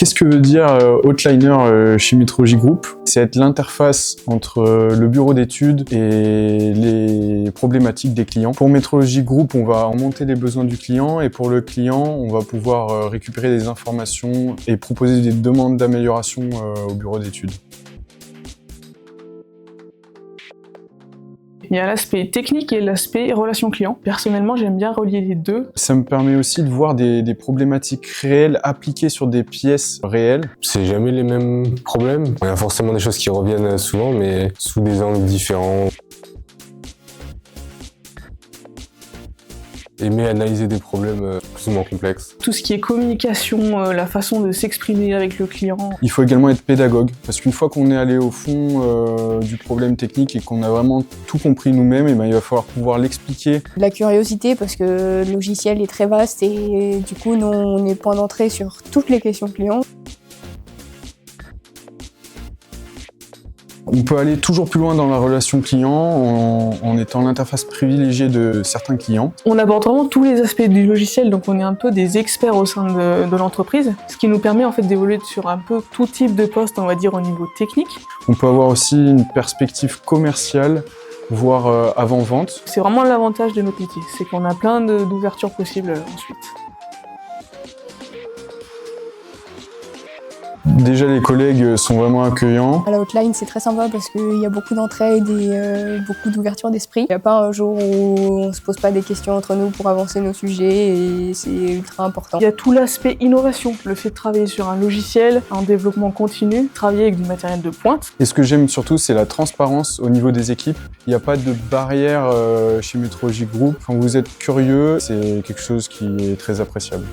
Qu'est-ce que veut dire Outliner chez Metrology Group? C'est être l'interface entre le bureau d'études et les problématiques des clients. Pour Metrology Group, on va remonter les besoins du client et pour le client, on va pouvoir récupérer des informations et proposer des demandes d'amélioration au bureau d'études. Il y a l'aspect technique et l'aspect relation client. Personnellement, j'aime bien relier les deux. Ça me permet aussi de voir des problématiques réelles appliquées sur des pièces réelles. C'est jamais les mêmes problèmes. Il y a forcément des choses qui reviennent souvent, mais sous des angles différents. Aimer analyser des problèmes plus ou moins complexes. Tout ce qui est communication, la façon de s'exprimer avec le client. Il faut également être pédagogue, parce qu'une fois qu'on est allé au fond du problème technique et qu'on a vraiment tout compris nous-mêmes, il va falloir pouvoir l'expliquer. La curiosité, parce que le logiciel est très vaste et du coup, nous, on est point d'entrée sur toutes les questions clients. On peut aller toujours plus loin dans la relation client en étant l'interface privilégiée de certains clients. On aborde vraiment tous les aspects du logiciel, donc on est un peu des experts au sein de l'entreprise, ce qui nous permet en fait d'évoluer sur un peu tout type de poste, on va dire au niveau technique. On peut avoir aussi une perspective commerciale, voire avant-vente. C'est vraiment l'avantage de notre métier, c'est qu'on a plein d'ouvertures possibles ensuite. Déjà, les collègues sont vraiment accueillants. À la Outline, c'est très sympa parce qu'il y a beaucoup d'entraide et beaucoup d'ouverture d'esprit. Il n'y a pas un jour où on ne se pose pas des questions entre nous pour avancer nos sujets et c'est ultra important. Il y a tout l'aspect innovation, le fait de travailler sur un logiciel, en développement continu, travailler avec du matériel de pointe. Et ce que j'aime surtout, c'est la transparence au niveau des équipes. Il n'y a pas de barrière chez Metrology Group. Quand vous êtes curieux, c'est quelque chose qui est très appréciable.